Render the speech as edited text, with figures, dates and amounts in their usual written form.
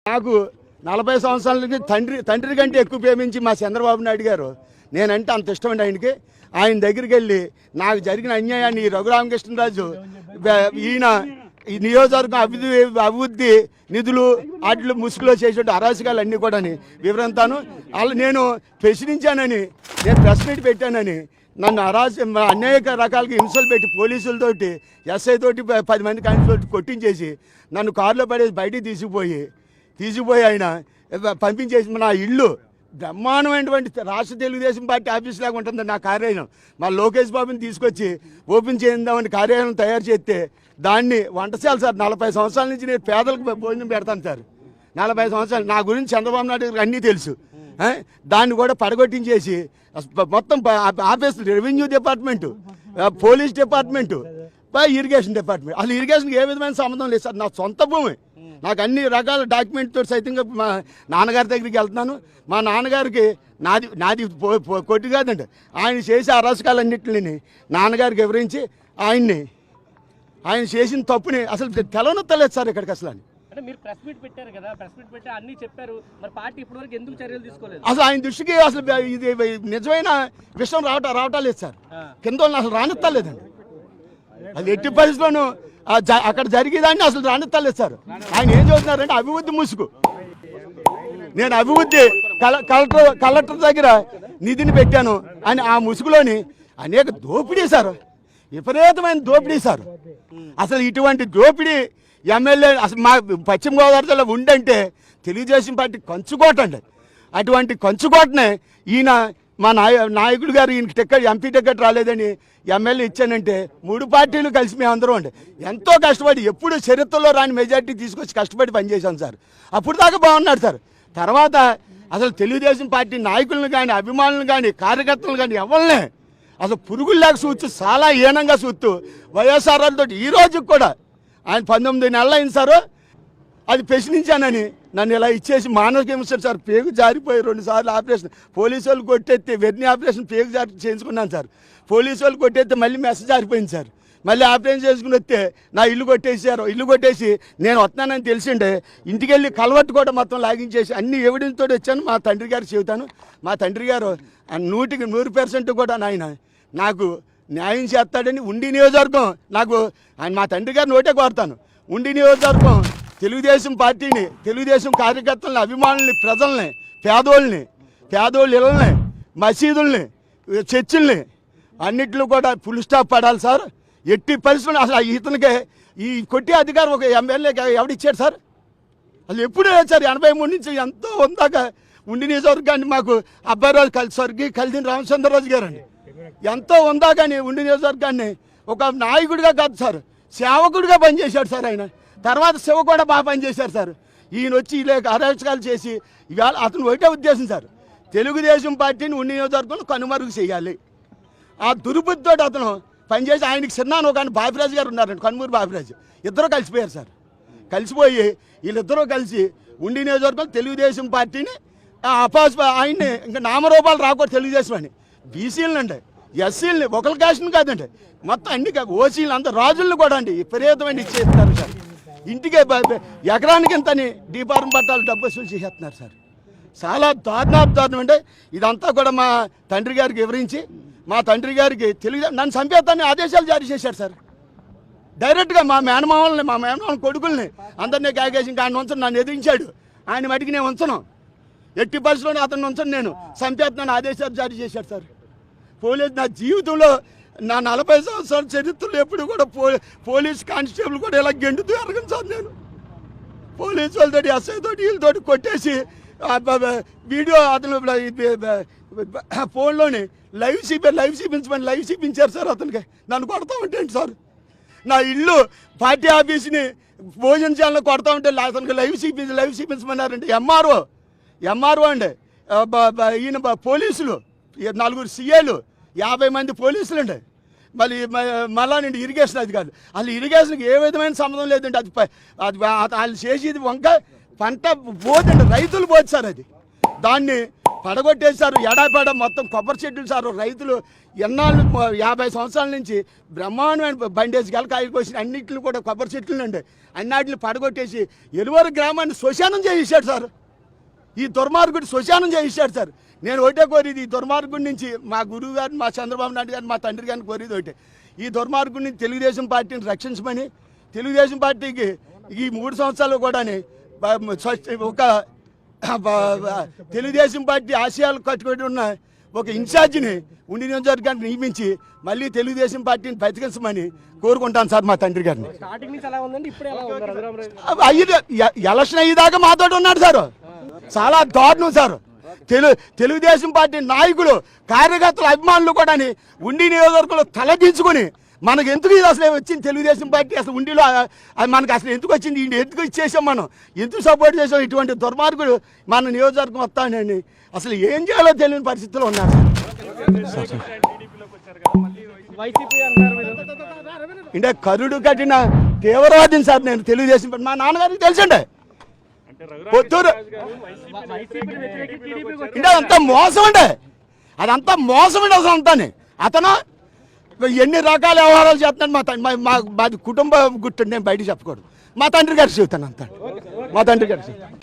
నాకు 40 సంవత్సరాల నుంచి తండ్రి కంటే ఎక్కువ ప్రేమించి మా చంద్రబాబు నాయుడు గారు నేనంటే అంత ఇష్టమండి ఆయనకి. ఆయన దగ్గరికి వెళ్ళి నాకు జరిగిన అన్యాయాన్ని రఘురామకృష్ణరాజు ఈయన ఈ నియోజకవర్గం అభివృద్ధి నిధులు వాటిలో ముసుగులో చేసే అరాచకాలు అన్నీ కూడా వివరంతాను. అలా నేను ప్రశ్నించానని, నేను ప్రెస్ మీట్ పెట్టానని నన్ను అనేక రకాలుగా హింసలు పెట్టి పోలీసులతోటి ఎస్ఐ తోటి 10 మంది కానిస్టేబుల్ కొట్టించేసి నన్ను కారులో పడేసి బయటికి తీసుకుపోయి ఆయన పంపించేసి నా ఇల్లు బ్రహ్మాండమైనటువంటి రాష్ట్ర తెలుగుదేశం పార్టీ ఆఫీస్ లాగా ఉంటుంది నా కార్యాలయం. మా లోకేష్ బాబుని తీసుకొచ్చి ఓపెన్ చేద్దామని కార్యాలయం తయారు చేస్తే దాన్ని వంటశాల సార్. 40 సంవత్సరాల నుంచి నేను పేదలకు భోజనం పెడతాను సార్. 40 సంవత్సరాలు నా గురించి చంద్రబాబు నాయుడు గారికి అన్నీ తెలుసు. దాన్ని కూడా పడగొట్టించేసి మొత్తం office, revenue department, police department, irrigation department. అసలు ఇరిగేషన్కి ఏ విధమైన సంబంధం లేదు సార్. నా సొంత భూమి, నాకు అన్ని రకాల డాక్యుమెంట్తో సైతంగా మా నాన్నగారి దగ్గరికి వెళ్తున్నాను. మా నాన్నగారికి నాది కొట్టి కాదండి, ఆయన చేసే అరాచకాలన్నింటినీ నాన్నగారికి వివరించి ఆయన చేసిన తప్పుని అసలు తెలవనొత్తలేదు సార్ ఇక్కడికి అసలు అని. అంటే మీరు ప్రెస్ మీట్ పెట్టారు కదా, ప్రెస్ మీట్ పెట్టి అన్ని చెప్పారు, మరి పార్టీ ఇప్పటివరకు ఎందుకు చర్యలు తీసుకోలేదు? అసలు ఆయన దృష్టికి అసలు ఇది నిజమైన విషయం రావటం లేదు సార్. కింద అసలు రానిత్తలేదండి. అది ఎట్టి పరిస్థితుల్లోనూ అక్కడ జరిగేదాన్ని అసలు రానిత్తలేదు సార్. ఆయన ఏం చదువుతున్నారంటే అభివృద్ధి ముసుగు. నేను అభివృద్ధి కలెక్టర్ దగ్గర నిధిని పెట్టాను అని ఆ ముసుగులోని అనేక దోపిడీ సార్, విపరీతమైన దోపిడీ సార్. అసలు ఇటువంటి దోపిడీ ఎమ్మెల్యే అసలు మా పశ్చిమ గోదావరి జిల్లా ఉండంటే తెలుగుదేశం పార్టీ కంచుకోట అండి. అటువంటి కంచుకోటనే ఈయన మా నాయకుడు గారు ఈయనకి టికెట్, ఎంపీ టికెట్ రాలేదని ఎమ్మెల్యే ఇచ్చానంటే 3 పార్టీలు కలిసి మేమందరం అండి ఎంతో కష్టపడి, ఎప్పుడు చరిత్రలో రాని మెజార్టీ తీసుకొచ్చి కష్టపడి పనిచేశాం సార్. అప్పుడు దాకా బాగున్నాడు సార్. తర్వాత అసలు తెలుగుదేశం పార్టీ నాయకులను కానీ, అభిమానులను కానీ, కార్యకర్తలను కానీ ఎవరినే అసలు పురుగుల్లాగా చూస్తూ, చాలా హీనంగా చూస్తూ వైఎస్ఆర్లతో ఈ రోజుకి కూడా ఆయన 19 నెలలు అయింది సార్. అది ప్రశ్నించానని నన్ను ఇలా ఇచ్చేసి మానసిక హింస సార్. పేగు జారిపోయి 2 సార్లు ఆపరేషన్, పోలీసు వాళ్ళు కొట్టేస్తే వెర్ని ఆపరేషన్ పేగు జారి చేయించుకున్నాను సార్. పోలీసు వాళ్ళు కొట్టేస్తే మళ్ళీ మెసేజ్ జారిపోయింది సార్. మళ్ళీ ఆపరేషన్ చేసుకుని వస్తే నా ఇల్లు కొట్టేసారు. ఇల్లు కొట్టేసి నేను వస్తున్నానని తెలిసిండే ఇంటికి వెళ్ళి కలవట్టు కూడా మొత్తం లాగించేసి అన్ని ఎవిడెన్స్ తోటి వచ్చాను. మా తండ్రి గారు చెబుతాను, మా తండ్రి గారు 100కి 100% కూడా నాయన నాకు న్యాయం చేస్తాడని ఉండి నియోజకవర్గం నాకు మా తండ్రి గారు నోటే కోరుతాను. ఉండి నియోజకవర్గం తెలుగుదేశం పార్టీని, తెలుగుదేశం కార్యకర్తలని, అభిమానుల్ని, ప్రజల్ని, పేదోళ్ళ ఇళ్ళని, మసీదుల్ని, చర్చిల్ని అన్నిట్లో కూడా ఫుల్ స్టాప్ పడాలి సార్. ఎట్టి పరిస్థితులు అసలు ఇతనికి ఈ కొట్టే అధికారం ఒక ఎమ్మెల్యేకి ఎవడిచ్చాడు సార్? అసలు ఎప్పుడు లేదు సార్. 83 నుంచి ఎంతో ఉందాక ఉండి నియోజకవర్గాన్ని మాకు అబ్బాయిరాజు స్వర్గీయ కలిదిన రామచంద్రరాజు గారు అండి ఎంతో ఉందా కానీ ఉండి నియోజకవర్గాన్ని ఒక నాయకుడిగా కాదు సార్, సేవకుడిగా పనిచేశాడు సార్. ఆయన తర్వాత శివ కూడా బాగా పనిచేశారు సార్. ఈయన వచ్చి ఇలా అరాచకాలు చేసి ఇవాళ అతను ఒకటే ఉద్దేశం సార్, తెలుగుదేశం పార్టీని ఉండి నియోజకవర్గంలో కనుమరుగు చేయాలి. ఆ దుర్బుద్ధితో అతను పనిచేసి ఆయనకి చిన్నాను ఒక ఆయన బాపిరాజు గారు ఉన్నారండి, కనుమూరు బాపిరాజు, ఇద్దరు కలిసిపోయారు సార్. కలిసిపోయి వీళ్ళిద్దరూ కలిసి ఉండి నియోజకవర్గం తెలుగుదేశం పార్టీని ఆయన్ని ఇంకా నామరూపాలు రాకూడదు తెలుగుదేశం అని బీసీలను అండి, ఎస్సీలని, ఒకరి కాస్ట్ని కాదండి, మొత్తం అన్ని ఓసీలు అంత రాజులను కూడా అండి విపరీతమైన ఇచ్చేస్తున్నారు సార్. ఇంటికే ఎకరానికి ఇంతని దీపారం పట్టాలు డబ్బు వసూలు చేసేస్తున్నారు సార్. చాలా దారుణం అంటే ఇదంతా కూడా మా తండ్రి గారికి వివరించి, మా తండ్రి గారికి నన్ను చంపేస్తాన్ని ఆదేశాలు జారీ చేశారు సార్. డైరెక్ట్గా మా మేనమామని కొడుకుల్ని అందరినీ కాగేసి ఇంకా ఆయన ఉంచను, నన్ను ఎదిరించాడు. ఆయన మటుకు నేను ఉంచను, ఎట్టి పరిస్థితుల్లో అతను ఉంచను, నేను చంపేస్తున్నాను ఆదేశాలు జారీ చేశారు సార్. పోలీసు నా జీవితంలో నా 40 సంవత్సరాల చరిత్రలో ఎప్పుడు కూడా పోలీస్ కానిస్టేబుల్ కూడా ఇలా గెంటుతూ ఎరగను సార్. నేను పోలీసు వాళ్ళతోటి, ఎస్ఐ తోటి, వీళ్ళతోటి కొట్టేసి వీడియో అతను ఫోన్లోని లైవ్ చూపించారు సార్. అతనికి నన్ను కొడతా ఉంటాండి సార్. నా ఇల్లు పార్టీ ఆఫీస్ని భోజనశాలను కొడతా ఉంటే అతనికి లైవ్ చూపించమన్నారండి. ఎంఆర్ఓ అండి, ఈయన పోలీసులు 4 సీఏలు, 50 మంది పోలీసులు అండి. మళ్ళా నుండి ఇరిగేషన్ అధికారులు. అసలు ఇరిగేషన్కి ఏ విధమైన సంబంధం లేదండి. అది వాళ్ళు చేసేది వంక పంట పోదండి, రైతులు పోదు సార్. అది దాన్ని పడగొట్టేశారు. ఎడాపెడ మొత్తం కొబ్బరి చెట్లు సారు. రైతులు ఎన్నాళ్ళు 50 సంవత్సరాల నుంచి బ్రహ్మాండమైన బండేసి గెలకాయలు కోసి అన్నింటిని కూడా కొబ్బరి చెట్లు నుండి అన్నిటిని పడగొట్టేసి ఎరువరు గ్రామాన్ని శ్మశానం చేయించాడు సార్. ఈ దుర్మార్గుడు శ్మశానం చేయించాడు సార్. నేను ఒకటే కోరేది ఈ దుర్మార్గుడి నుంచి మా గురువు గారిని, మా చంద్రబాబు నాయుడు గారిని, మా తండ్రి గారిని కోరేది ఒకటే, ఈ దుర్మార్గుడిని తెలుగుదేశం పార్టీని రక్షించమని. తెలుగుదేశం పార్టీకి ఈ 3 సంవత్సరాలు కూడా ఒక తెలుగుదేశం పార్టీ ఆశయాలు కట్టుకొని ఉన్న ఒక ఇన్ఛార్జిని ఉండి నియోజకవర్గానికి నియమించి మళ్ళీ తెలుగుదేశం పార్టీని బతికించమని కోరుకుంటాను సార్ మా తండ్రి గారిని. స్టార్టింగ్ నుంచి ఎలా ఉందండి, ఇప్పుడు ఎలా ఉంది రఘురామరాజు? ఎలక్షన్ అయ్యేదాకా మాతో ఉన్నాడు సార్. చాలా దారుణం సార్. తెలుగుదేశం పార్టీ నాయకులు, కార్యకర్తలు, అభిమానులు కూడా ఉండి నియోజకవర్గంలో తలదించుకొని మనకు ఎందుకు ఇది అసలు వచ్చింది తెలుగుదేశం పార్టీ, అసలు ఉండిలో మనకు అసలు ఎందుకు వచ్చింది, ఎందుకు ఇచ్చేసాం, మనం ఎందుకు సపోర్ట్ చేసాం, ఇటువంటి దుర్మార్గుడు మన నియోజకవర్గం వస్తానని అసలు ఏం చేయాలో తెలియని పరిస్థితిలో ఉన్నారు. వైసీపీ అంటారు మీరు? అంటే కరుడు కట్టిన తీవ్రవాదిని సార్ నేను తెలుగుదేశం పార్టీ. మా నాన్నగారికి తెలుసండి. పొత్తూరు అంటే అదంతా మోసం అండి, అదంతా మోసం అండి అసలు అంతానే. అతను ఎన్ని రకాల వ్యవహారాలు చేస్తున్నాడు. మాది కుటుంబ గుట్టు, నేను బయట చెప్పకూడదు. మా తండ్రి గారు చెబుతాను అంతా, మా తండ్రి గారు చెబుతాను.